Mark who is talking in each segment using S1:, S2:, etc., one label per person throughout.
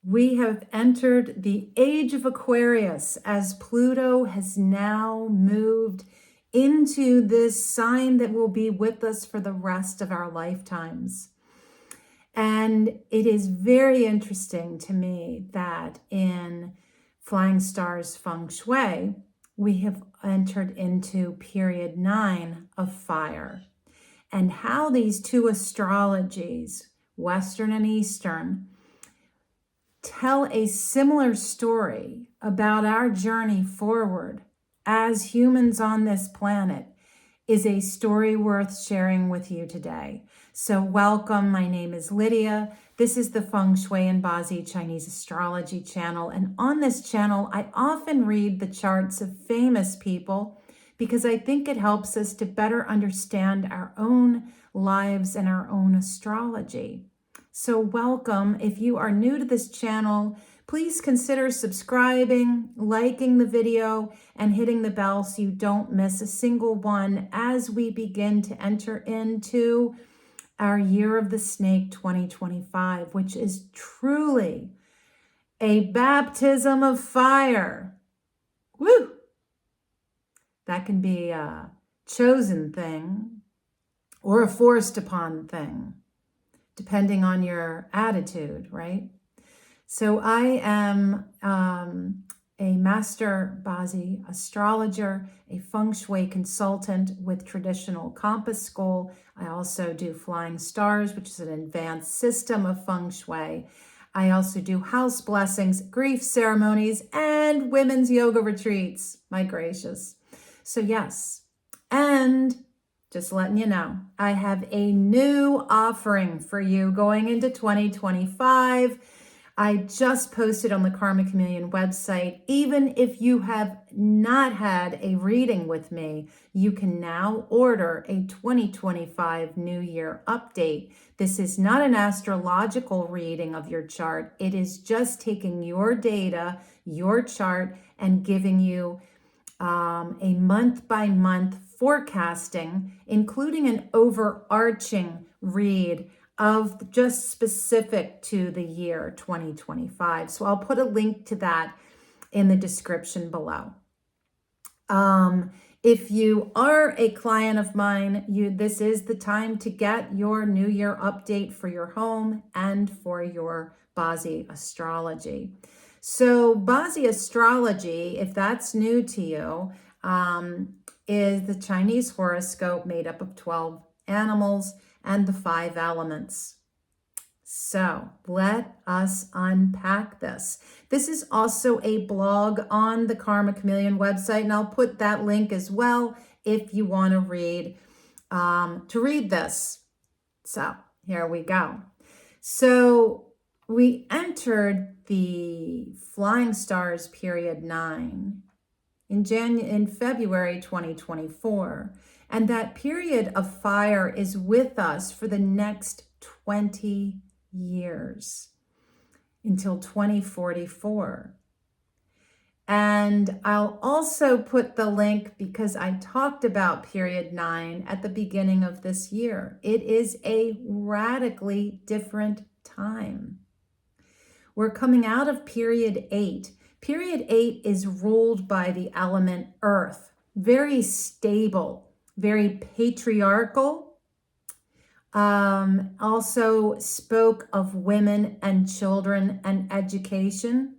S1: We have entered the age of Aquarius as Pluto has now moved into this sign that will be with us for the rest of our lifetimes. And it is very interesting to me that in Flying Stars Feng Shui, we have entered into period 9 of fire, and how these two astrologies, Western and Eastern, tell a similar story about our journey forward as humans on this planet is a story worth sharing with you today. So welcome, my name is Lydia. This is the Feng Shui and Bazi Chinese Astrology channel. And on this channel, I often read the charts of famous people because I think it helps us to better understand our own lives and our own astrology. So welcome. If you are new to this channel, please consider subscribing, liking the video, and hitting the bell so you don't miss a single one as we begin to enter into our Year of the Snake 2025, which is truly a baptism of fire. Woo! That can be a chosen thing or a forced upon thing, depending on your attitude, right? So I am a master Bazi astrologer, a Feng Shui consultant with Traditional Compass School. I also do Flying Stars, which is an advanced system of Feng Shui. I also do house blessings, grief ceremonies, and women's yoga retreats. My gracious. So yes, and just letting you know, I have a new offering for you going into 2025. I just posted on the Kharma Khameleon website. Even if you have not had a reading with me, you can now order a 2025 New Year update. This is not an astrological reading of your chart. It is just taking your data, your chart, and giving you a month-by-month forecasting, including an overarching read of just specific to the year 2025. So I'll put a link to that in the description below. If you are a client of mine, this is the time to get your New Year update for your home and for your Bazi astrology. So Bazi astrology, if that's new to you, is the Chinese horoscope made up of 12 animals and the 5 elements. So let us unpack this. This is also a blog on the Kharma Khameleon website, and I'll put that link as well if you want to read this. So here we go. So we entered the Flying Stars period 9 in February 2024. And that period of fire is with us for the next 20 years until 2044. And I'll also put the link because I talked about period 9 at the beginning of this year. It is a radically different time. We're coming out of period 8. Period 8 is ruled by the element earth, very stable, very patriarchal. Also spoke of women and children and education.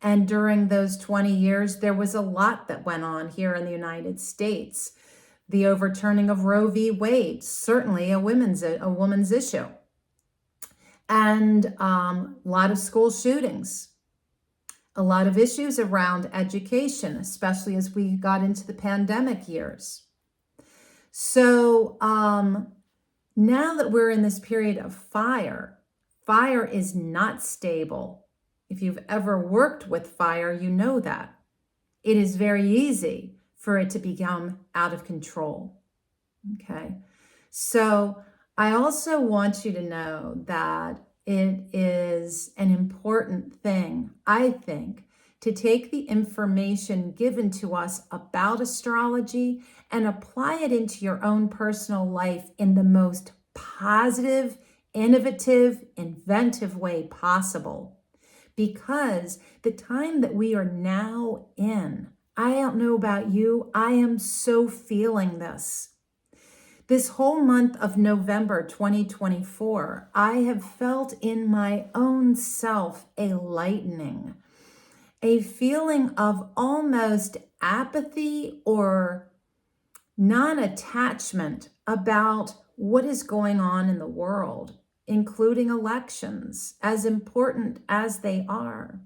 S1: And during those 20 years, there was a lot that went on here in the United States. The overturning of Roe v. Wade, certainly a woman's issue. And a lot of school shootings. A lot of issues around education, especially as we got into the pandemic years. So now that we're in this period of fire, fire is not stable. If you've ever worked with fire, you know that. It is very easy for it to become out of control. Okay. So I also want you to know that it is an important thing, I think, to take the information given to us about astrology and apply it into your own personal life in the most positive, innovative, inventive way possible. because the time that we are now in, I don't know about you, I am so feeling this. This whole month of November 2024, I have felt in my own self a lightening, a feeling of almost apathy or non-attachment about what is going on in the world, including elections, as important as they are.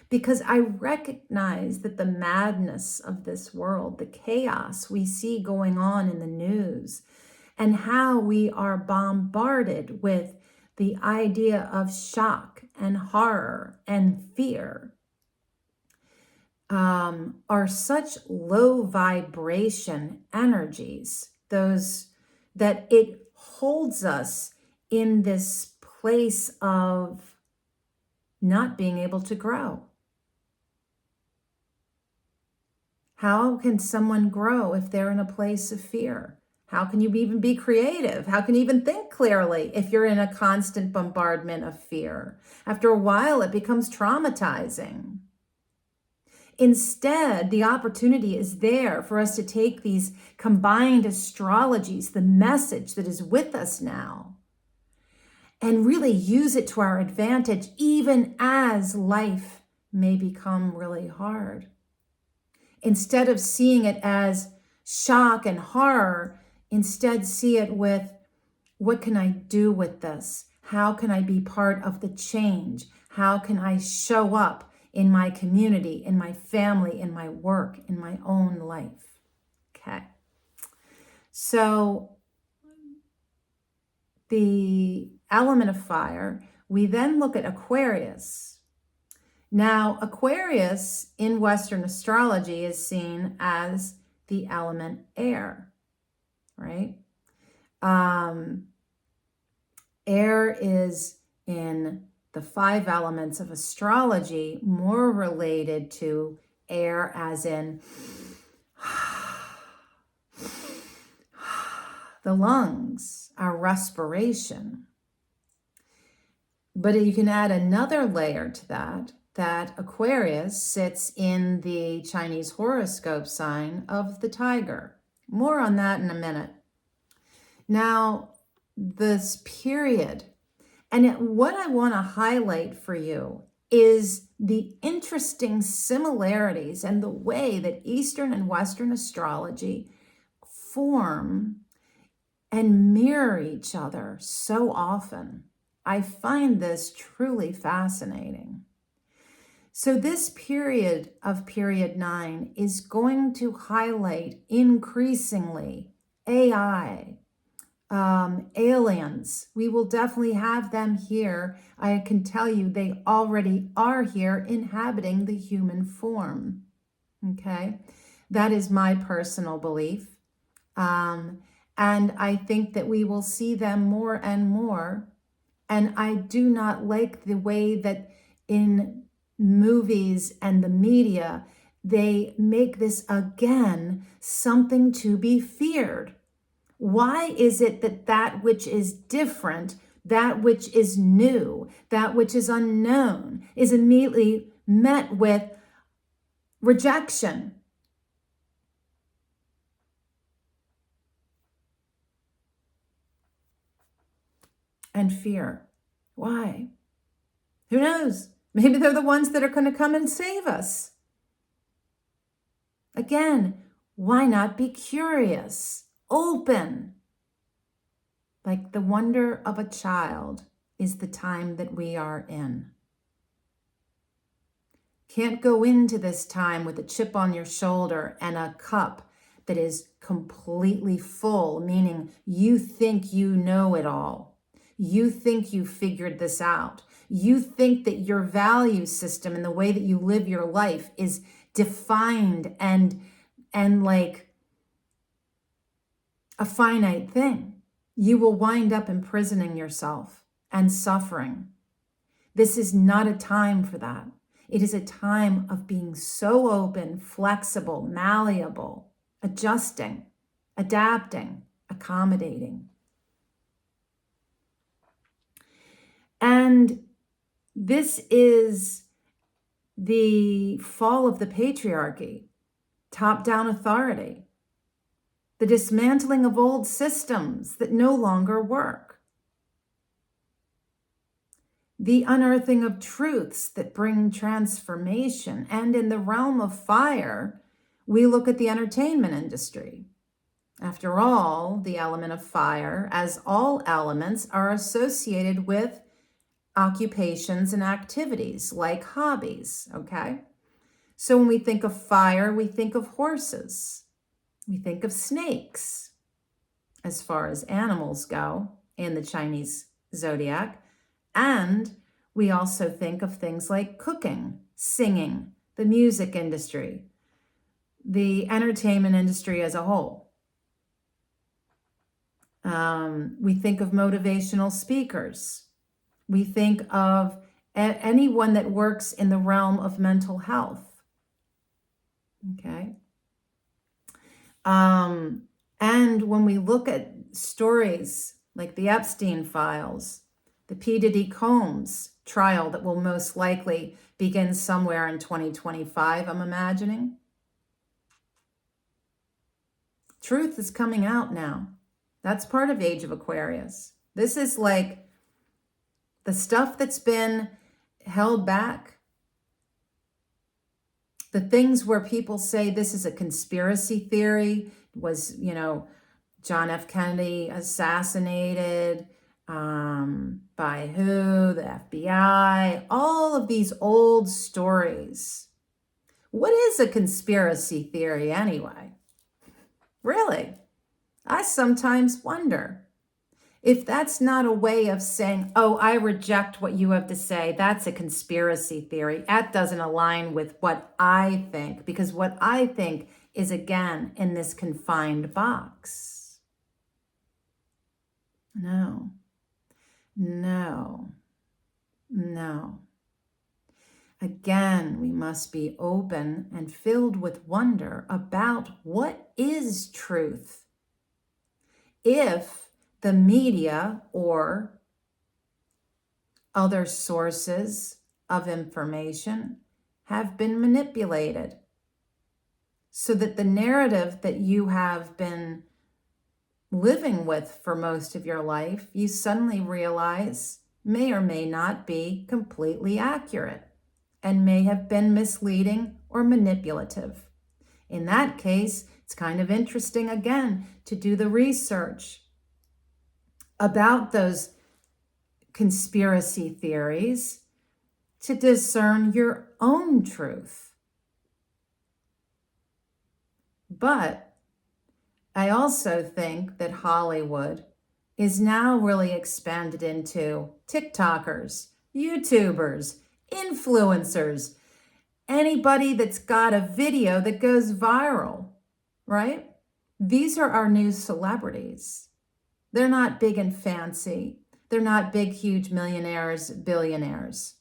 S1: Because I recognize that the madness of this world, the chaos we see going on in the news, and how we are bombarded with the idea of shock and horror and fear, are such low vibration energies, those that it holds us in this place of not being able to grow. How can someone grow if they're in a place of fear? How can you even be creative? How can you even think clearly if you're in a constant bombardment of fear? After a while, it becomes traumatizing. Instead, the opportunity is there for us to take these combined astrologies, the message that is with us now, and really use it to our advantage, even as life may become really hard. Instead of seeing it as shock and horror, instead see it with, what can I do with this? How can I be part of the change? How can I show up in my community, in my family, in my work, in my own life? Okay. So the element of fire, we then look at Aquarius. Now, Aquarius in Western astrology is seen as the element air, right? Air is in the 5 elements of astrology more related to air as in the lungs, our respiration. But you can add another layer to that Aquarius sits in the Chinese horoscope sign of the tiger. More on that in a minute. Now, this period, and what I want to highlight for you is the interesting similarities and the way that Eastern and Western astrology form and mirror each other so often. I find this truly fascinating. So this period of period 9 is going to highlight increasingly AI, aliens. We will definitely have them here. I can tell you they already are here inhabiting the human form. Okay, that is my personal belief. And I think that we will see them more and more. And I do not like the way that in movies and the media, they make this again something to be feared. Why is it that that which is different, that which is new, that which is unknown, is immediately met with rejection? And fear. Why? Who knows? Maybe they're the ones that are going to come and save us. Again, why not be curious, open? Like the wonder of a child is the time that we are in. Can't go into this time with a chip on your shoulder and a cup that is completely full, meaning you think you know it all. You think you figured this out. You think that your value system and the way that you live your life is defined and like a finite thing. You will wind up imprisoning yourself and suffering. This is not a time for that. It is a time of being so open, flexible, malleable, adjusting, adapting, accommodating. And this is the fall of the patriarchy, top-down authority, the dismantling of old systems that no longer work, the unearthing of truths that bring transformation. And in the realm of fire, we look at the entertainment industry. After all, the element of fire, as all elements, are associated with occupations and activities like hobbies, okay? So when we think of fire, we think of horses. We think of snakes, as far as animals go in the Chinese zodiac. And we also think of things like cooking, singing, the music industry, the entertainment industry as a whole. We think of motivational speakers. We think of anyone that works in the realm of mental health. Okay. And when we look at stories like the Epstein files, the P. Diddy Combs trial that will most likely begin somewhere in 2025, I'm imagining, truth is coming out now. That's part of Age of Aquarius. This is like the stuff that's been held back. The things where people say this is a conspiracy theory, was, John F. Kennedy assassinated, by who, the FBI, all of these old stories. What is a conspiracy theory anyway? Really? I sometimes wonder if that's not a way of saying, oh, I reject what you have to say. That's a conspiracy theory. That doesn't align with what I think, because what I think is, again, in this confined box. No. Again, we must be open and filled with wonder about what is truth. If the media or other sources of information have been manipulated so that the narrative that you have been living with for most of your life, you suddenly realize may or may not be completely accurate and may have been misleading or manipulative. In that case, it's kind of interesting, again, to do the research about those conspiracy theories to discern your own truth. But I also think that Hollywood is now really expanded into TikTokers, YouTubers, influencers, anybody that's got a video that goes viral, right? These are our new celebrities. They're not big and fancy. They're not big, huge millionaires, billionaires.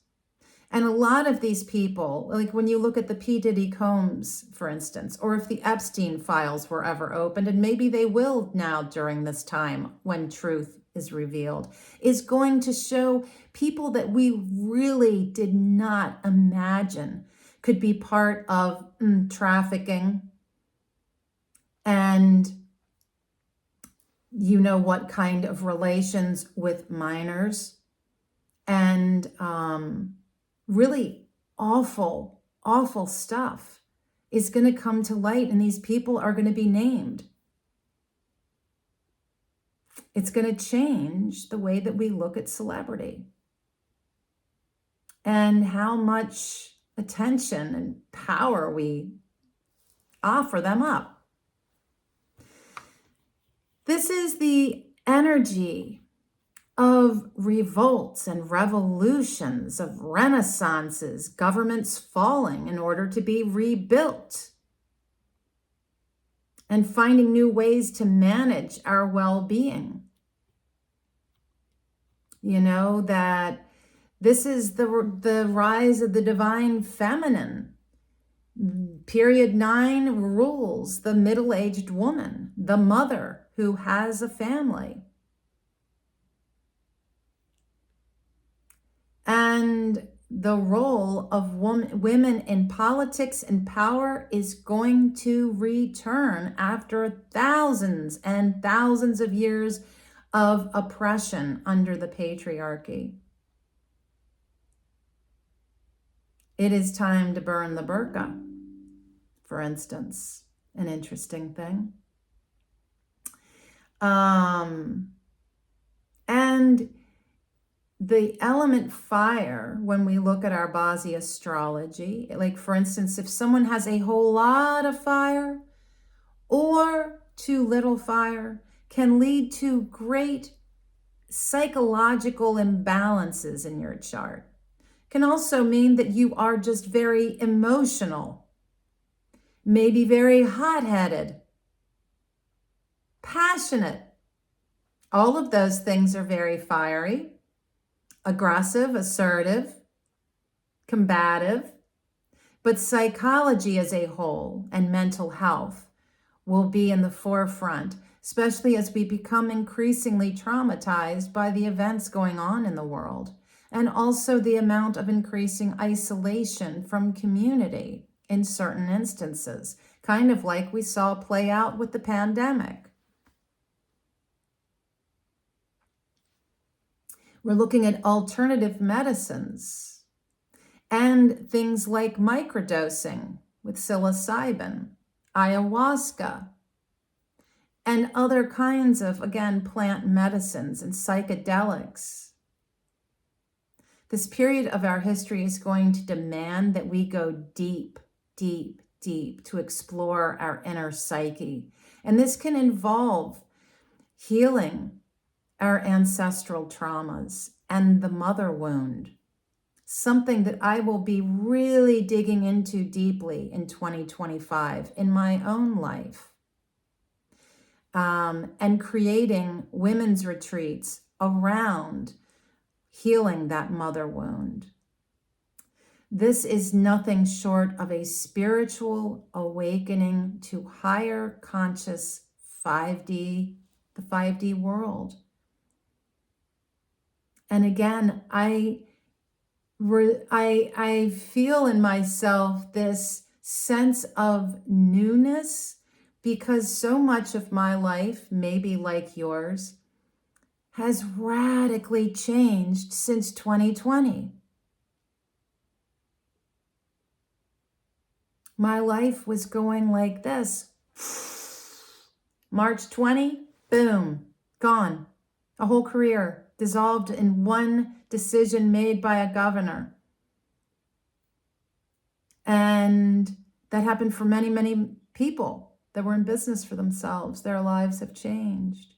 S1: And a lot of these people, like when you look at the P. Diddy Combs, for instance, or if the Epstein files were ever opened, and maybe they will now during this time when truth is revealed, is going to show people that we really did not imagine could be part of trafficking and what kind of relations with minors, and really awful stuff is going to come to light, and these people are going to be named. It's going to change the way that we look at celebrity and how much attention and power we offer them up. This is the energy of revolts and revolutions, of renaissances, governments falling in order to be rebuilt, and finding new ways to manage our well-being. That this is the rise of the divine feminine. Period 9 rules the middle-aged woman, the mother who has a family. And the role of women in politics and power is going to return after thousands and thousands of years of oppression under the patriarchy. It is time to burn the burqa, for instance, an interesting thing. And the element fire, when we look at our Bazi astrology, like for instance, if someone has a whole lot of fire or too little fire, can lead to great psychological imbalances in your chart. Can also mean that you are just very emotional, maybe very hot-headed, passionate. All of those things are very fiery. Aggressive, assertive, combative, but psychology as a whole and mental health will be in the forefront, especially as we become increasingly traumatized by the events going on in the world, and also the amount of increasing isolation from community in certain instances, kind of like we saw play out with the pandemic. We're looking at alternative medicines and things like microdosing with psilocybin, ayahuasca, and other kinds of, again, plant medicines and psychedelics. This period of our history is going to demand that we go deep, deep, deep to explore our inner psyche. And this can involve healing our ancestral traumas and the mother wound, something that I will be really digging into deeply in 2025 in my own life, and creating women's retreats around healing that mother wound. This is nothing short of a spiritual awakening to higher conscious 5D, the 5D world. And again, I feel in myself this sense of newness, because so much of my life, maybe like yours, has radically changed since 2020. My life was going like this. March 20, boom, gone. A whole career dissolved in one decision made by a governor. And that happened for many, many people that were in business for themselves. Their lives have changed.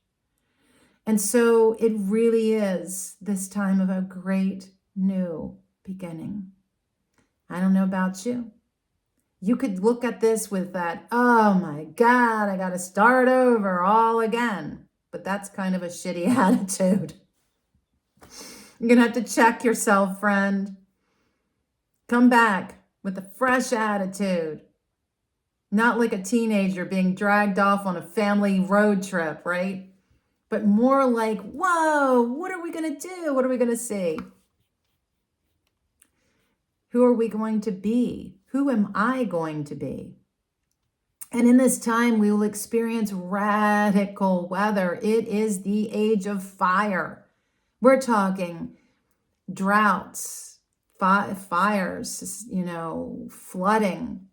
S1: And so it really is this time of a great new beginning. I don't know about you. You could look at this with that, oh my God, I got to start over all again. But that's kind of a shitty attitude. You're going to have to check yourself, friend. Come back with a fresh attitude. Not like a teenager being dragged off on a family road trip, right? But more like, whoa, what are we going to do? What are we going to see? Who are we going to be? Who am I going to be? And in this time, we will experience radical weather. It is the age of fire. We're talking droughts, fires, flooding,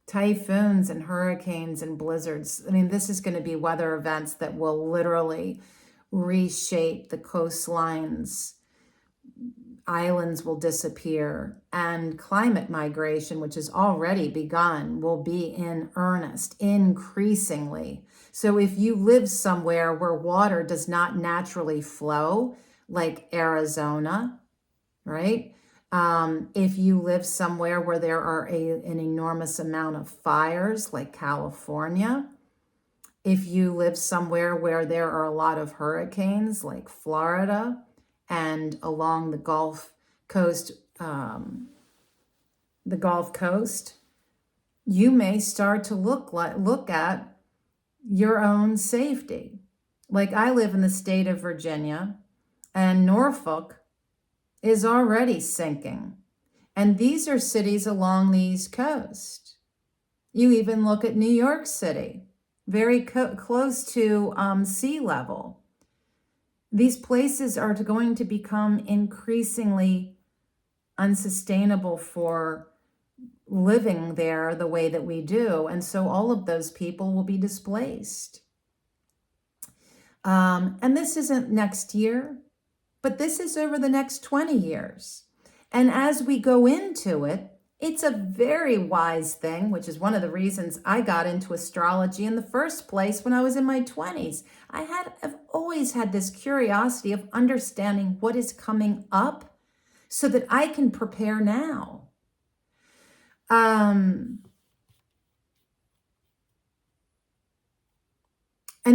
S1: typhoons and hurricanes and blizzards. I mean, this is going to be weather events that will literally reshape the coastlines. Islands will disappear, and climate migration, which has already begun, will be in earnest increasingly. So if you live somewhere where water does not naturally flow, like Arizona, right? If you live somewhere where there are an enormous amount of fires, like California, if you live somewhere where there are a lot of hurricanes, like Florida, and along the Gulf Coast, you may start to look at your own safety. Like I live in the state of Virginia, and Norfolk is already sinking. And these are cities along the East Coast. You even look at New York City, very close to sea level. These places are going to become increasingly unsustainable for living there the way that we do. And so all of those people will be displaced. And this isn't next year, but this is over the next 20 years. And as we go into it, it's a very wise thing, which is one of the reasons I got into astrology in the first place when I was in my 20s. I've always had this curiosity of understanding what is coming up so that I can prepare now. And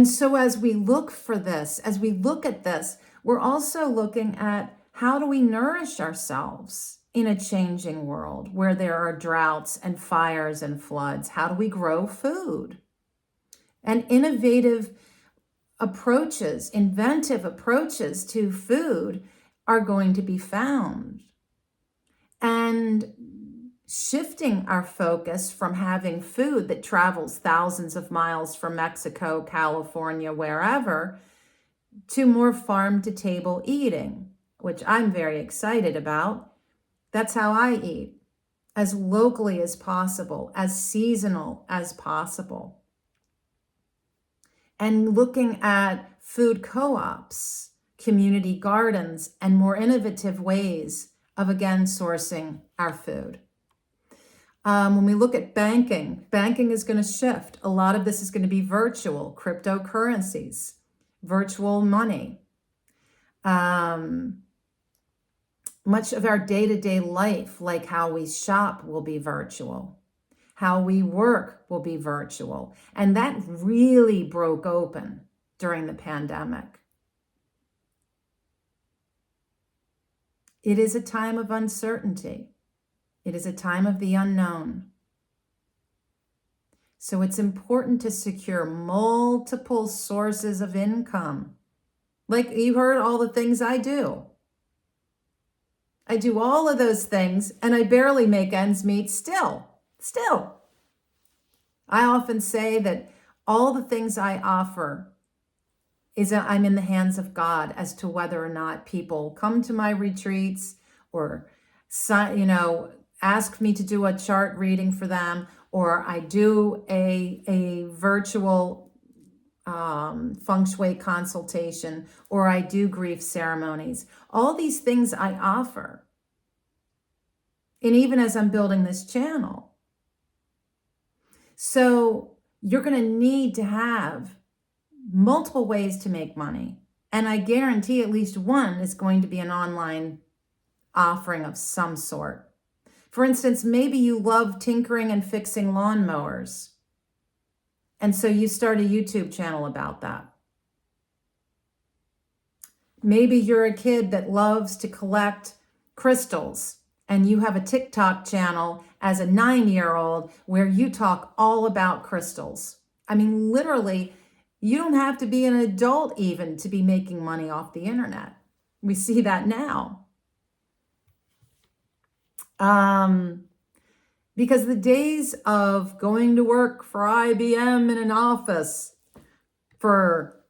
S1: so as we look for this, as we look at this, we're also looking at how do we nourish ourselves in a changing world where there are droughts and fires and floods? How do we grow food? And innovative approaches, inventive approaches to food are going to be found. And shifting our focus from having food that travels thousands of miles from Mexico, California, wherever, to more farm-to-table eating, which I'm very excited about. That's how I eat, as locally as possible, as seasonal as possible. And looking at food co-ops, community gardens, and more innovative ways of, again, sourcing our food. When we look at banking is going to shift. A lot of this is going to be virtual, cryptocurrencies, virtual money. Much of our day-to-day life, like how we shop, will be virtual. How we work will be virtual. And that really broke open during the pandemic. It is a time of uncertainty. It is a time of the unknown. So it's important to secure multiple sources of income. Like you heard all the things I do. I do all of those things and I barely make ends meet still. I often say that all the things I offer is that I'm in the hands of God as to whether or not people come to my retreats or, ask me to do a chart reading for them, or I do a virtual Feng Shui consultation, or I do grief ceremonies. All these things I offer. And even as I'm building this channel. So you're going to need to have multiple ways to make money. And I guarantee at least one is going to be an online offering of some sort. For instance, maybe you love tinkering and fixing lawnmowers. And so you start a YouTube channel about that. Maybe you're a kid that loves to collect crystals and you have a TikTok channel as a 9-year-old where you talk all about crystals. I mean, literally, you don't have to be an adult even to be making money off the internet. We see that now. Because the days of going to work for IBM in an office for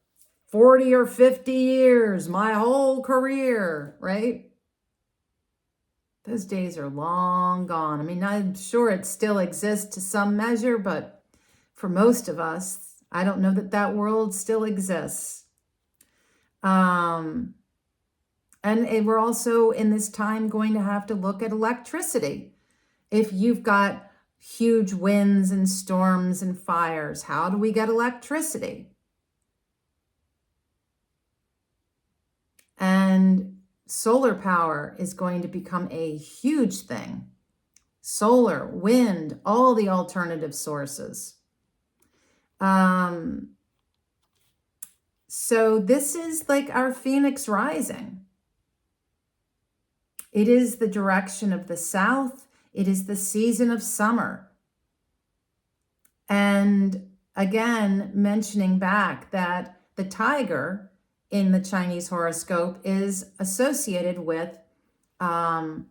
S1: 40 or 50 years, my whole career, right? Those days are long gone. I mean, I'm sure it still exists to some measure, but for most of us, I don't know that that world still exists. And we're also in this time going to have to look at electricity. If you've got huge winds and storms and fires, how do we get electricity? And solar power is going to become a huge thing. Solar, wind, all the alternative sources. So this is like our phoenix rising. It is the direction of the south. It is the season of summer. And again, mentioning back that the tiger in the Chinese horoscope is associated with um,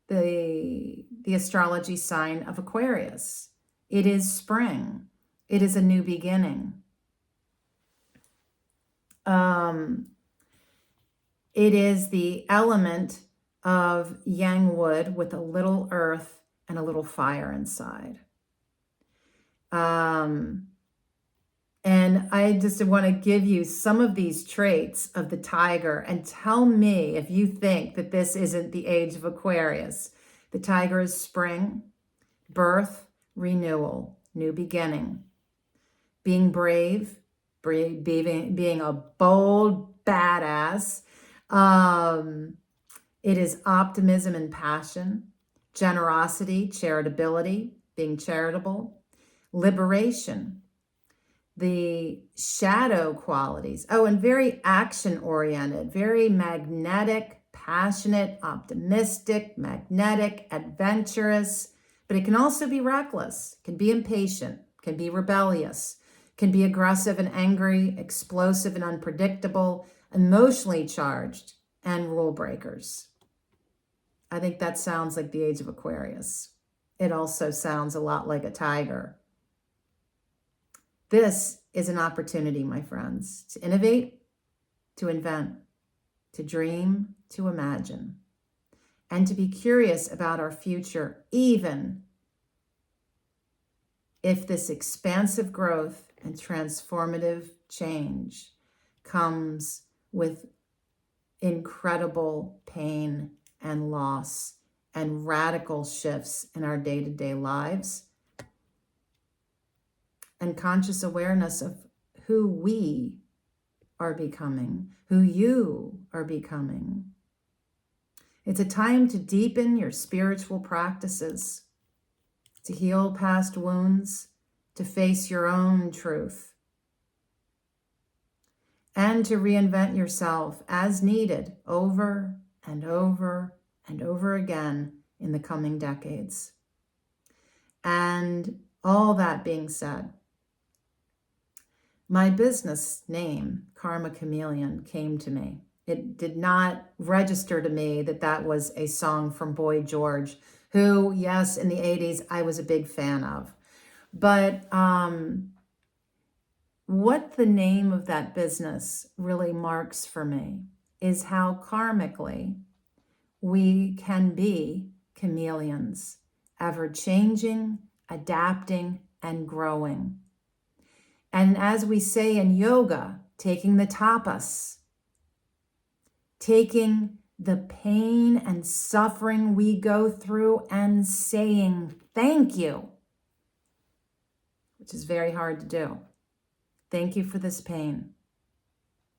S1: the astrology sign of Aquarius. It is spring. It is a new beginning. It is the element of yang wood with a little earth and a little fire inside. And I just want to give you some of these traits of the tiger and tell me if you think that this isn't the age of Aquarius. The tiger is spring, birth, renewal, new beginning, being brave, being a bold badass. It is optimism and passion, generosity, charitability, being charitable, liberation, the shadow qualities. Oh, and very action-oriented, very magnetic, passionate, optimistic, magnetic, adventurous, but it can also be reckless, can be impatient, can be rebellious, can be aggressive and angry, explosive and unpredictable, emotionally charged, and rule breakers. I think that sounds like the age of Aquarius. It also sounds a lot like a tiger. This is an opportunity, my friends, to innovate, to invent, to dream, to imagine, and to be curious about our future, even if this expansive growth and transformative change comes with incredible pain and loss and radical shifts in our day-to-day lives, and conscious awareness of who we are becoming, who you are becoming. It's a time to deepen your spiritual practices, to heal past wounds, to face your own truth, and to reinvent yourself as needed over and over and over again in the coming decades. And all that being said, my business name, Kharma Khameleon, came to me. It did not register to me that that was a song from Boy George, who, yes, in the 80s, I was a big fan of. But what the name of that business really marks for me is how karmically we can be chameleons, ever changing, adapting, and growing. And as we say in yoga, taking the tapas, taking the pain and suffering we go through and saying thank you, which is very hard to do. Thank you for this pain.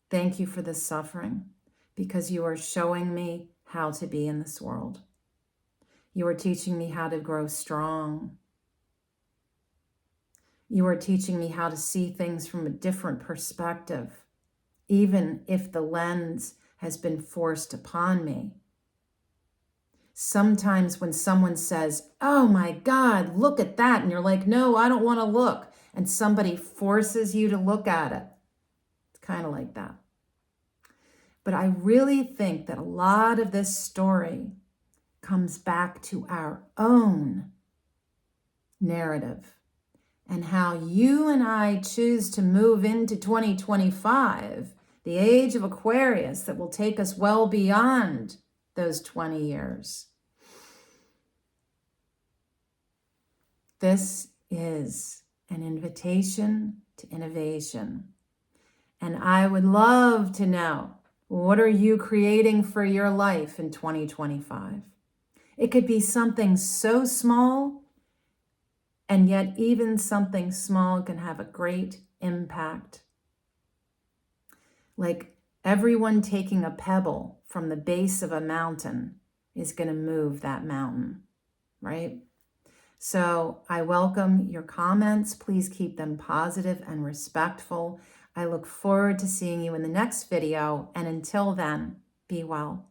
S1: Thank you for this suffering, because you are showing me how to be in this world. You are teaching me how to grow strong. You are teaching me how to see things from a different perspective, even if the lens has been forced upon me. Sometimes when someone says, "Oh my God, look at that," and you're like, "No, I don't want to look," and somebody forces you to look at it. It's kind of like that. But I really think that a lot of this story comes back to our own narrative and how you and I choose to move into 2025, the age of Aquarius that will take us well beyond those 20 years. This is an invitation to innovation. And I would love to know, what are you creating for your life in 2025? It could be something so small, and yet even something small can have a great impact. Like everyone taking a pebble from the base of a mountain is going to move that mountain, right? So I welcome your comments. Please keep them positive and respectful. I look forward to seeing you in the next video. And until then, be well.